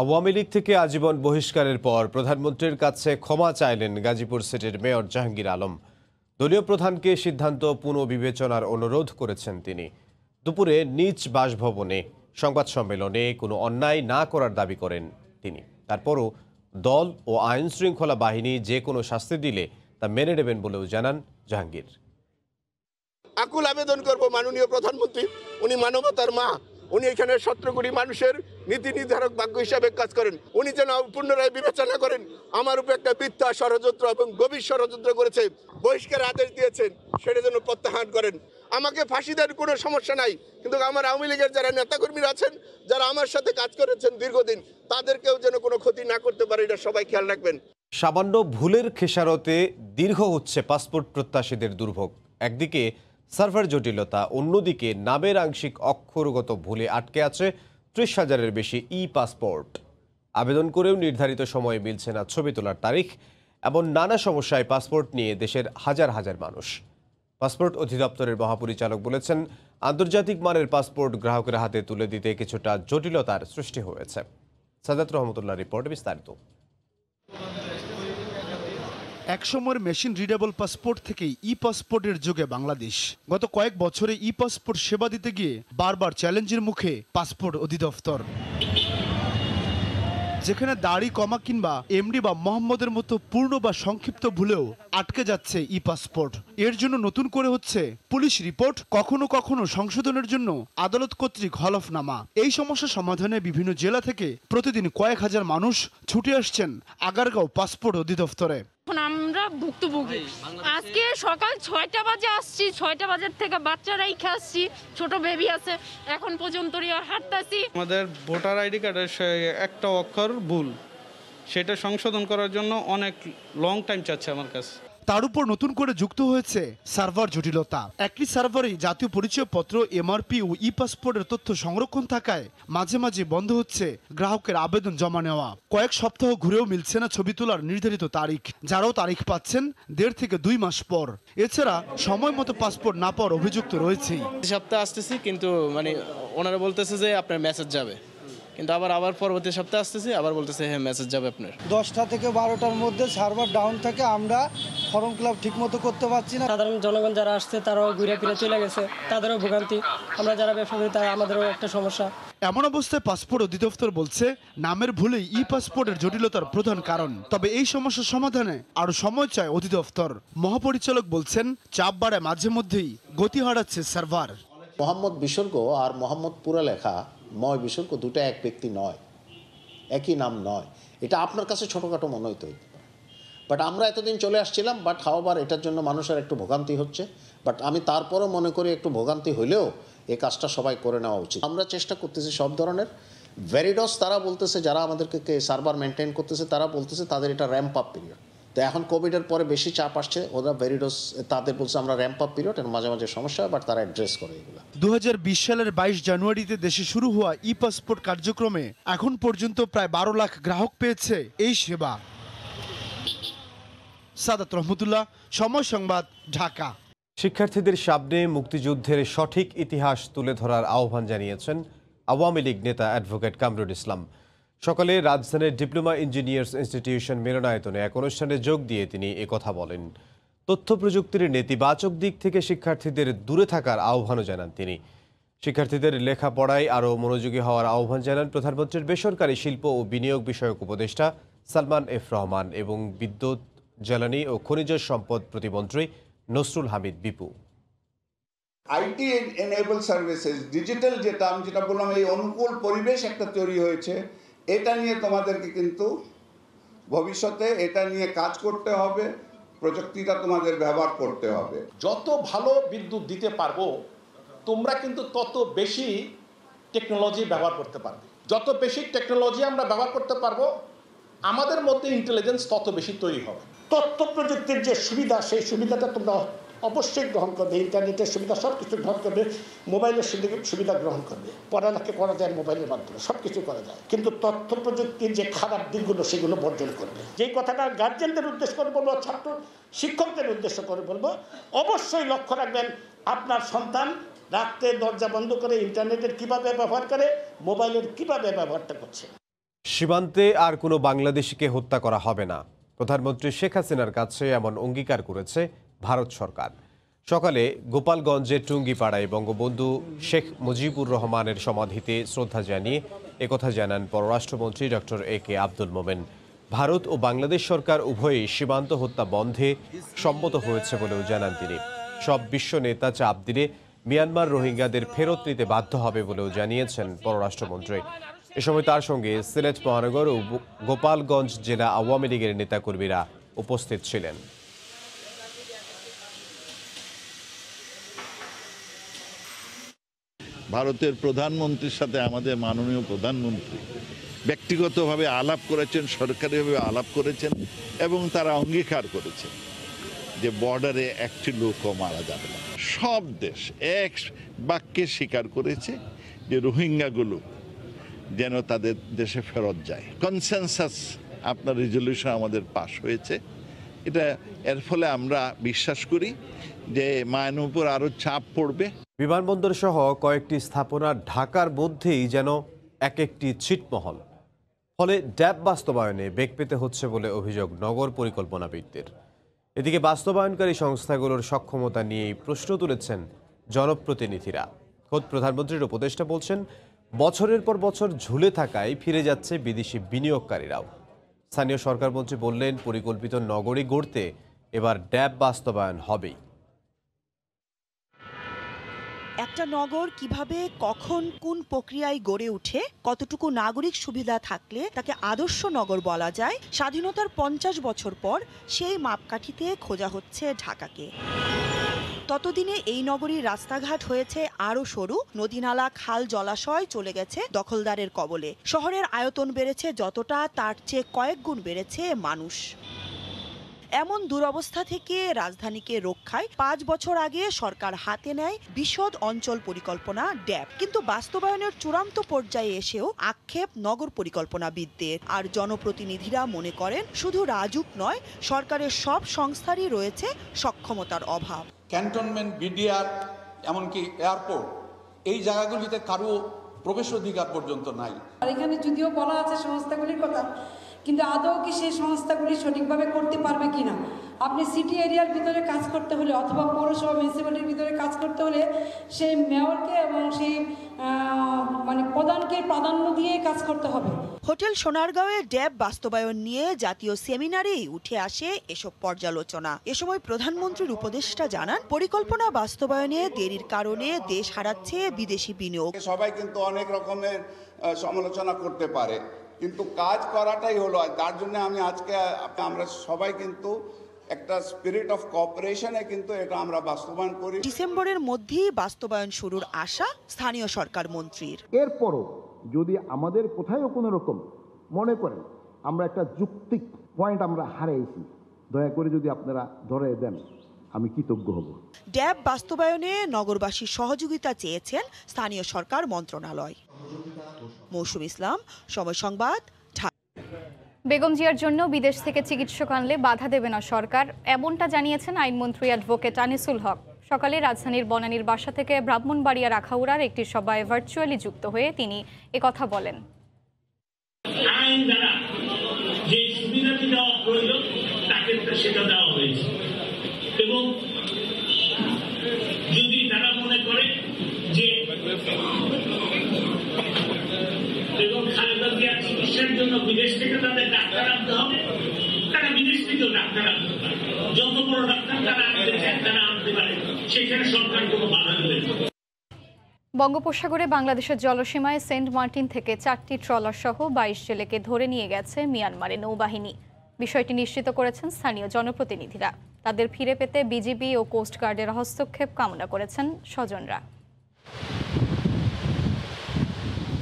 আওয়ামী লীগ থেকে আজীবন বহিষ্কারের পর প্রধানমন্ত্রীর কাছে ক্ষমা চাইলেন গাজীপুর সিটির মেয়র জাহাঙ্গীর আলম। দলীয় প্রধানকে সিদ্ধান্ত পুনর্বিবেচনার অনুরোধ করেছেন তিনি। দুপুরে নিজ বাসভবনে সংবাদ সম্মেলনে কোনো অন্যায় না করার দাবি করেন তিনি। তারপরও দল ও আইন শৃঙ্খলা বাহিনী যে কোনো শাস্তি দিলে তা মেনে নেবেন বলেও জানান জাহাঙ্গীর। আকুল আবেদন করব মাননীয় প্রধানমন্ত্রী, উনি মানবতার মা, উনি এখানে 17 কোটি মানুষের নীতি নির্ধারক ভাগ্য হিসাবে কাজ করেন। উনি যেন পুনরায় বিবেচনা করেন। আমার উপর একটা মিথ্যা ষড়যন্ত্র এবং গভীর ষড়যন্ত্র করেছে, বহিষ্কার আদেশ দিয়েছেন, সেটা যেন প্রত্যাহার করেন। আমাকে ফাঁসি দেওয়ার কোনো সমস্যা নাই, কিন্তু আমার আওয়ামী লীগের যারা নেতাকর্মীরা আছেন, যারা আমার সাথে কাজ করেছেন দীর্ঘদিন, তাদেরকেও যেন কোনো ক্ষতি না করতে পারে, এটা সবাই খেয়াল রাখবেন। সামান্য ভুলের খেসারতে দীর্ঘ হচ্ছে পাসপোর্ট প্রত্যাশীদের দুর্ভোগ। একদিকে সার্ভার জটিলতা, অন্যদিকে নামের আংশিক অক্ষরগত ভুলে আটকে আছে 30,000-এর বেশি পাসপোর্ট। আবেদন করেও নির্ধারিত সময়ে মিলছে না ছবি তোলার তারিখ। এমন নানা সমস্যায় পাসপোর্ট নিয়ে দেশের হাজার হাজার মানুষ। পাসপোর্ট অধিদপ্তরের মহাপরিচালক বলেছেন, আন্তর্জাতিক মানের পাসপোর্ট গ্রাহকের হাতে তুলে দিতে কিছুটা জটিলতার সৃষ্টি হয়েছে। সাদাত রহমতুল্লাহ রিপোর্টে বিস্তারিত। একসময়ের মেশিন রিডেবল পাসপোর্ট থেকেই পাসপোর্টের যুগে বাংলাদেশ। গত কয়েক বছরে পাসপোর্ট সেবা দিতে গিয়ে বারবার চ্যালেঞ্জের মুখে পাসপোর্ট অধিদপ্তর। যেখানে দাড়ি কমা কিংবা এমডি বা মোহাম্মদের মতো পূর্ণ বা সংক্ষিপ্ত ভুলেও আটকে যাচ্ছে পাসপোর্ট। এর জন্য নতুন করে হচ্ছে পুলিশ রিপোর্ট, কখনো কখনো সংশোধনের জন্য আদালত কর্তৃক হলফনামা। এই সমস্যা সমাধানে বিভিন্ন জেলা থেকে প্রতিদিন কয়েক হাজার মানুষ ছুটে আসছেন আগারগাঁও পাসপোর্ট অধিদপ্তরে। এখন আমরা ভুক্তভোগী। আজকে সকাল 6টা বাজে আসছি, 6টা বাজার থেকে বাচ্চারাই খাচ্ছি, ছোট বেবি আছে, এখন পর্যন্ত হাঁটতাছি। আমাদের ভোটার আইডি কার্ডের একটা অক্ষর ভুল, সেটা সংশোধন করার জন্য অনেক লং টাইম চাচ্ছে আমার কাছে। তার উপর নতুন করে যুক্ত হয়েছে সার্ভার জটিলতা। একটি সার্ভারেই জাতীয় পরিচয়পত্র, এমআরপি ও পাসপোর্টের তথ্য সংরক্ষণ থাকায় মাঝে মাঝে বন্ধ হচ্ছে গ্রাহকের আবেদন জমা নেওয়া। কয়েক সপ্তাহ ঘুরেও মিলছে না ছবি তোলার নির্ধারিত তারিখ। যারাও তারিখ পাচ্ছেন 1.5 থেকে 2 মাস পর। এছাড়া সময় মতো পাসপোর্ট না পাওয়ার অভিযোগ তো রয়েছেই। সপ্তাহে আসতেছি, কিন্তু ওনারা বলতেছে যে আপনার মেসেজ যাবে, কিন্তু আবার পরবর্তী সপ্তাহে আসতেছি, আবার বলতেছে হ্যাঁ মেসেজ যাবে আপনার। 10টা থেকে 12টার মধ্যে সার্ভার ডাউন থাকে, আমরা ফর্ম ফিল আপ ঠিক মতো করতে পারছি না। সাধারণ জনগণ যারা আসছে তারাও ঘুরে ফিরে চলে গেছে, তাদেরও ভোগান্তি। আমরা যারা ব্যবসা করি তারা আমাদেরও একটা সমস্যা। এমন অবস্থায় পাসপোর্ট অধিদপ্তর বলছে নামের ভুলেই পাসপোর্টের জটিলতার প্রধান কারণ। তবে এই সমস্যার সমাধানে আরো সময় চায় অধিদপ্তর। মহাপরিচালক বলছেন, চাপ বাড়ায় মাঝে মধ্যেই গতি হারাচ্ছে সার্ভার। মোহাম্মদ বিসর্গ আর মোহাম্মদ পুরা লেখা ময় বিসর্গ দুটো এক ব্যক্তি নয়, একই নাম নয়। এটা আপনার কাছে ছোটোখাটো মনে হইতে হইতে পারে, বাট আমরা এতদিন চলে আসছিলাম। বাট হাওয়াবার এটার জন্য মানুষের একটু ভোগান্তি হচ্ছে। বাট আমি তারপরও মনে করি একটু ভোগান্তি হইলেও এই কাজটা সবাই করে নেওয়া উচিত। আমরা চেষ্টা করতেছি সব ধরনের। ভেরিডস তারা বলতেছে, যারা আমাদেরকে সার্ভার মেনটেন করতেছে, তারা বলতেছে তাদের এটা র্যাম্প আপ পিরিয়ড। তো এখন কোভিডের পরে বেশি চাপ আসছে, ওরা ভেরিডস তাদের বলছে আমরা র্যাম্প আপ পিরিয়ড, এর মাঝে মাঝে সমস্যা, বাট তারা অ্যাড্রেস করে এগুলো। 2020 সালের 22 জানুয়ারিতে দেশে শুরু হওয়া পাসপোর্ট কার্যক্রমে এখন পর্যন্ত প্রায় 12 লাখ গ্রাহক পেয়েছে এই সেবা। সাদাত রহমতুল্লাহ, সময় সংবাদ, ঢাকা। শিক্ষার্থীদের সামনে মুক্তিযুদ্ধের সঠিক ইতিহাস তুলে ধরার আহ্বান জানিয়েছেন আওয়ামী লীগ নেতা অ্যাডভোকেট কামরুল ইসলাম। সকালে রাজধানীর ডিপ্লোমা ইঞ্জিনিয়ার্স ইনস্টিটিউশন মিলনায়তনে এক অনুষ্ঠানে যোগ দিয়ে তিনি একথা বলেন। তথ্য প্রযুক্তির নেতিবাচক দিক থেকে শিক্ষার্থীদের দূরে থাকার আহ্বানও জানান তিনি। শিক্ষার্থীদের লেখাপড়ায় আরও মনোযোগী হওয়ার আহ্বান জানান প্রধানমন্ত্রীর বেসরকারি শিল্প ও বিনিয়োগ বিষয়ক উপদেষ্টা সালমান এফ রহমান এবং বিদ্যুৎ, জ্বালানি ও খনিজ সম্পদ প্রতিমন্ত্রী Nasrul Hamid Bipu. IT enable services, digital যেটা বললাম, এই অনুকূল পরিবেশ একটা তৈরি হয়েছে। এটা নিয়ে তোমাদেরকে কিন্তু ভবিষ্যতে এটা নিয়ে কাজ করতে হবে, প্রযুক্তিটা তোমাদের ব্যবহার করতে হবে। যত ভালো বিদ্যুৎ দিতে পারবো, তোমরা কিন্তু তত বেশি টেকনোলজি ব্যবহার করতে পারবে। যত বেশি টেকনোলজি আমরা ব্যবহার করতে পারবো, আমাদের মধ্যে ইন্টেলিজেন্স তত বেশি তৈরি হবে। তথ্য প্রযুক্তির যে সুবিধা, সেই সুবিধাটা তোমরা অবশ্যই গ্রহণ করবে। ইন্টারনেটের সুবিধা সব কিছু গ্রহণ করবে, মোবাইলের সুবিধা গ্রহণ করবে। পড়ালেখা করা যায় মোবাইলের মাধ্যমে, সব কিছু করা যায়, কিন্তু তথ্য প্রযুক্তির যে খারাপ দিকগুলো সেগুলো বর্জন করবে। যেই কথাটা গার্জেনদের উদ্দেশ্য করে বলবো, ছাত্র শিক্ষকদের উদ্দেশ্য করে বলবো, অবশ্যই লক্ষ্য রাখবেন আপনার সন্তান রাত্রে দরজা বন্ধ করে ইন্টারনেটের কিভাবে ব্যবহার করে, মোবাইলের কিভাবে ব্যবহারটা করছে। সীমান্তে আর কোনো বাংলাদেশিকে হত্যা করা হবে না, প্রধানমন্ত্রী শেখ হাসিনার কাছে এমন অঙ্গীকার করেছে ভারত সরকার। সকালে গোপালগঞ্জের টুঙ্গিপাড়ায় বঙ্গবন্ধু শেখ মুজিবুর রহমানের সমাধিতে শ্রদ্ধা জানিয়ে একথা জানান পররাষ্ট্রমন্ত্রী ডক্টর এ.কে. আব্দুল মোমেন। ভারত ও বাংলাদেশ সরকার উভয়ই সীমান্ত হত্যা বন্ধে সম্মত হয়েছে বলেও জানান তিনি। সব বিশ্ব নেতা চাপ দিলে মিয়ানমার রোহিঙ্গাদের ফেরত নিতে বাধ্য হবে বলেও জানিয়েছেন পররাষ্ট্রমন্ত্রী। এ সময় তার সঙ্গে সিলেট মহানগর ও গোপালগঞ্জ জেলা আওয়ামী লীগের নেতাকর্মীরা উপস্থিত ছিলেন। ভারতের প্রধানমন্ত্রীর সাথে আমাদের মাননীয় প্রধানমন্ত্রী ব্যক্তিগতভাবে আলাপ করেছেন, সরকারিভাবে আলাপ করেছেন এবং তারা অঙ্গীকার করেছেন যে বর্ডারে একটি লোকও মারা যাবে না। সব দেশ এক বাক্যে স্বীকার করেছে যে রোহিঙ্গাগুলো যেন তাদের দেশে ফেরত যায়। কনসেনসাস আপনার রেজলিউশন আমাদের পাশ হয়েছে। এর ফলে আমরা বিশ্বাস করি যে মায়ানমারের উপর আরও চাপ পড়বে। বিমানবন্দর সহ কয়েকটি স্থাপনা ঢাকার মধ্যেই যেন এক একটি ছিটমহল, ফলে ড্যাব বাস্তবায়নে বেগ পেতে হচ্ছে বলে অভিযোগ নগর পরিকল্পনাবিদদের। এদিকে বাস্তবায়নকারী সংস্থাগুলোর সক্ষমতা নিয়েই প্রশ্ন তুলেছেন জনপ্রতিনিধিরা। খোদ প্রধানমন্ত্রীর উপদেষ্টা বলছেন, বছরের পর বছর ঝুলে থাকায় ফিরে যাচ্ছে বিদেশি বিনিয়োগকারীরাও। স্থানীয় সরকার মন্ত্রী বললেন, পরিকল্পিত নগরী গড়তে এবার ড্যাব বাস্তবায়ন হবেই। একটা নগর কিভাবে, কখন, কোন প্রক্রিয়ায় গড়ে ওঠে, কতটুকু নাগরিক সুবিধা থাকলে তাকে আদর্শ নগর বলা যায়, স্বাধীনতার 50 বছর পর সেই মাপকাঠিতে খোঁজা হচ্ছে ঢাকাকে। ততদিনে এই নগরীর রাস্তাঘাট হয়েছে আরও সরু, নদীনালা, খাল, জলাশয় চলে গেছে দখলদারের কবলে। শহরের আয়তন বেড়েছে যতটা, তার চেয়ে কয়েক গুণ বেড়েছে মানুষ। এমন দুরবস্থা থেকে রাজধানীকে রক্ষায় 5 বছর আগে সরকার হাতে নেয় বিশদ অঞ্চল পরিকল্পনা ড্যাব। কিন্তু বাস্তবায়নের চূড়ান্ত পর্যায়ে এসেও আক্ষেপ নগর পরিকল্পনাবিদদের। আর জনপ্রতিনিধিরা মনে করেন, শুধু রাজুক নয়, সরকারের সব সংস্থারই রয়েছে সক্ষমতার অভাব। ক্যান্টনমেন্ট, বিডিআর, এমনকি এয়ারপোর্ট, এই জায়গাগুলিতে কারো প্রবেশ অধিকার পর্যন্ত নাই। আর এখানে যদিও বলা আছে সংস্থাগুলির কথা, কিন্তু আদৌ কি সেই সংস্থাগুলি সঠিকভাবে করতে পারবে কিনা? আপনি সিটি এরিয়ার ভিতরে কাজ করতে হলে অথবা পৌরসভা মিউনিসিপ্যালিটির ভিতরে কাজ করতে হলে সেই মেয়রকে এবং সেই প্রধানকে প্রাধান্য দিয়ে কাজ করতে হবে। হোটেল সোনারগাঁওয়ে ড্যাব বাস্তবায়ন নিয়ে জাতীয় সেমিনারেই উঠে আসে এসব পর্যালোচনা। এ সময় প্রধানমন্ত্রীর উপদেষ্টা জানান, পরিকল্পনা বাস্তবায়নে দেরির কারণে দেশ হারাচ্ছে বিদেশি বিনিয়োগ। সবাই কিন্তু অনেক রকমের সমালোচনা করতে পারে, কিন্তু কাজ করাটাই হলো। তার জন্য আমি আজকে আমরা সবাই কিন্তু একটা স্পিরিট অফ কোঅপারেশনে কিন্তু এটা আমরা বাস্তবায়ন করি। ডিসেম্বরের মধ্যেই বাস্তবায়ন শুরুর আশা স্থানীয় সরকার মন্ত্রীর। এরপরও যদি আমাদের কোথাও কোনো রকম মনে করেন আমরা একটা যুক্তিক পয়েন্ট আমরা হারিয়েছি, দয়া করে যদি আপনারা ধরে দেন, আমি কৃতজ্ঞ হব। ড্যাব বাস্তবায়নে নগরবাসীর সহযোগিতা চেয়েছেন স্থানীয় সরকার মন্ত্রণালয়। মৌসুম ইসলাম, সময় সংবাদ, ঢাকা। বেগম জিয়ার জন্য বিদেশ থেকে চিকিৎসক আনলে বাধা দেবে না সরকার, এমনটা জানিয়েছেন আইনমন্ত্রী অ্যাডভোকেট আনিসুল হক। সকালে রাজধানীর বনানীর বাসা থেকে ব্রাহ্মণবাড়িয়ার আখাউড়ার একটি সভায় ভার্চুয়ালি যুক্ত হয়ে তিনি একথা বলেন। আইন দ্বারা যে সুবিধাটি দেওয়া প্রয়োজন তাকে সেটা দেওয়া হয়েছে, এবং যদি তারা মনে করে যে এবং খালেদা জিয়ার চিকিৎসার জন্য বিদেশ থেকে তাদের ডাক্তার আনতে হবে, তারা বিদেশ থেকেও ডাক্তার আনতে পারে। যত বড় ডাক্তার তারা আনতে চায় তারা আনতে পারে, সেখানে সরকার কোনো বাধা দেবে না। বঙ্গোপসাগরে বাংলাদেশের জলসীমায় সেন্ট মার্টিন থেকে 4টি ট্রলার সহ 22 জেলেকে ধরে নিয়ে গেছে মিয়ানমারের নৌবাহিনী। বিষয়টি নিশ্চিত করেছেন স্থানীয় জনপ্রতিনিধিরা। তাদের ফিরে পেতে বিজিবি ও কোস্টগার্ডের হস্তক্ষেপ কামনা করেছেন স্বজনরা।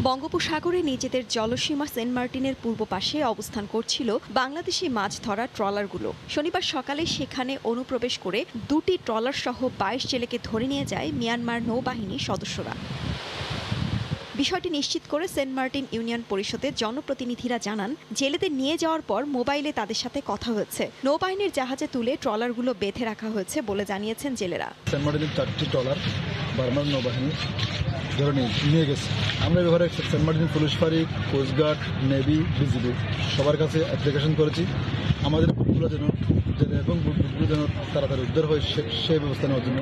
বঙ্গোপসাগরে নিজেদের জলসীমা সেন্ট মার্টিনের পূর্ব পাশে অবস্থান করছিল বাংলাদেশি মাছ ধরার ট্রলারগুলো। শনিবার সকালে সেখানে অনুপ্রবেশ করে 2টি ট্রলার সহ 22 জেলেকে ধরে নিয়ে যায় মিয়ানমার নৌবাহিনীর সদস্যরা। বিষয়টি নিশ্চিত করে সেন্ট মার্টিন ইউনিয়ন পরিষদের জনপ্রতিনিধিরা জানান, জেলেদের নিয়ে যাওয়ার পর মোবাইলে তাদের সাথে কথা হয়েছে। নৌবাহিনীর জাহাজে তুলে ট্রলারগুলো বেঁধে রাখা হয়েছে বলে জানিয়েছেন জেলেরা। সেন্ট মার্টিনের 4টি ট্রলার বার্মার নৌবাহিনী ধরে নিয়ে গেছে। আমরা এবারে সেন্ট মার্টিন পুলিশ ফাঁড়ি, কোস্টগার্ড, নেভি, বিজিবি সবার কাছে অ্যাপ্লিকেশন করেছি আমাদের বুটগুলো যেন তাড়াতাড়ি উদ্ধার হয় সেই ব্যবস্থা নেওয়ার জন্য।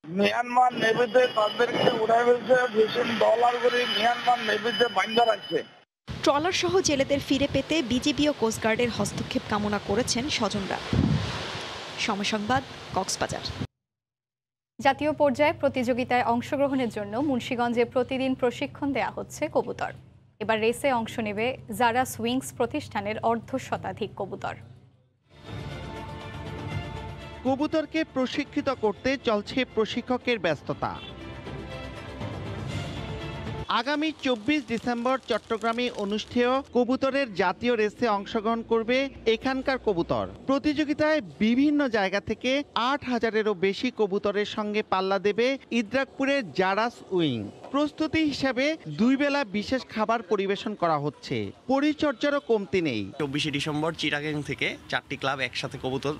মিয়ানমার নেভিতে তাদেরকে উড়াই ফেলছে, $20 করে মিয়ানমার নেভিতে বাইন্ধা রাখছে। ট্রলার সহ জেলেদের ফিরে পেতে বিজিবি ও কোস্টগার্ডের হস্তক্ষেপ কামনা করেছেন স্বজনরা। সময় সংবাদ, কক্সবাজার। জাতীয় পর্যায়ে প্রতিযোগিতায় অংশগ্রহণের জন্য মুন্সিগঞ্জে প্রতিদিন প্রশিক্ষণ দেয়া হচ্ছে কবুতর। এবার রেসে অংশ নেবে জারাস উইংস প্রতিষ্ঠানের অর্ধশতাধিক কবুতর। কবুতরকে প্রশিক্ষিত করতে চলছে প্রশিক্ষকের ব্যস্ততা। আগামী 24 ডিসেম্বর চট্টগ্রামে অনুষ্ঠেয় কবুতরের জাতীয় রেসে অংশগ্রহণ করবে এখানকার কবুতর। প্রতিযোগিতায় বিভিন্ন জায়গা থেকে 8000-এরও বেশি কবুতরের সঙ্গে পাল্লা দেবে ইদ্রাকপুরের জারাস উইং। প্রস্তুতি হিসাবে 2 বেলা বিশেষ খাবার পরিবেশন করা হচ্ছে। পরিচর্যারও কমতি নেই। 24 ডিসেম্বর চিটাগাং থেকে 4টি ক্লাব একসাথে কবুতর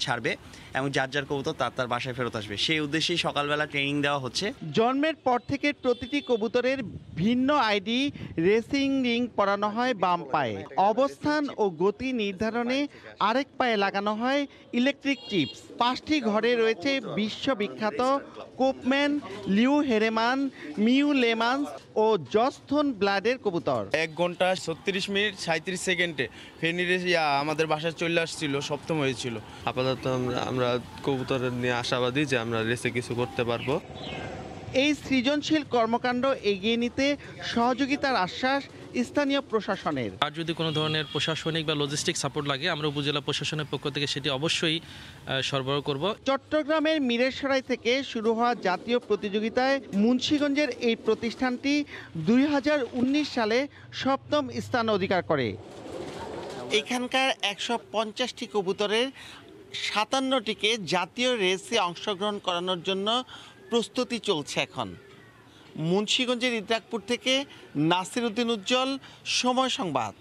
ছাড়বে এবং যার যার কবুতর তার বাসায় ফেরত আসবে, সেই উদ্দেশ্যেই সকালবেলা ট্রেনিং দেওয়া হচ্ছে। জন্মের পর থেকে প্রতিটি কবুতরের ভিন্ন আইডি রেসিং রিং পরানো হয় বাম পায়ে। অবস্থান ও গতি নির্ধারণে আরেক পায়ে লাগানো হয় ইলেকট্রিক চিপস। 5টি ঘরে রয়েছে বিশ্ববিখ্যাত কোপম্যান, লিউ হেরেমান, মিউ লেমান্স ও জস্থন ব্লাডের কবুতর। 1 ঘন্টা 36 মিনিট 37 সেকেন্ডে ফেনীরে আমাদের বাসায় চলে আসছিল, সপ্তম হয়েছিল। আপাতত আমরা কবুতর নিয়ে আশাবাদী যে আমরা রেসে কিছু করতে পারবো। এই সৃজনশীল কর্মকাণ্ড এগিয়ে নিতে সহযোগিতার আশ্বাস স্থানীয় প্রশাসনের। আর যদি কোনো ধরনের প্রশাসনিক বা লজিস্টিক সাপোর্ট লাগে আমরা উপজেলা প্রশাসনের পক্ষ থেকে সেটি অবশ্যই সরবরাহ করব। চট্টগ্রামের মিরেরসরাই থেকে শুরু হওয়া জাতীয় প্রতিযোগিতায় মুন্সিগঞ্জের এই প্রতিষ্ঠানটি 2019 সালে 7ম স্থান অধিকার করে। এখানকার 150টি কবুতরের 57টিকে জাতীয় রেসে অংশগ্রহণ করানোর জন্য প্রস্তুতি চলছে এখন। মুন্সিগঞ্জের ইদ্রাকপুর থেকে নাসির উদ্দিন উজ্জ্বল, সময় সংবাদ।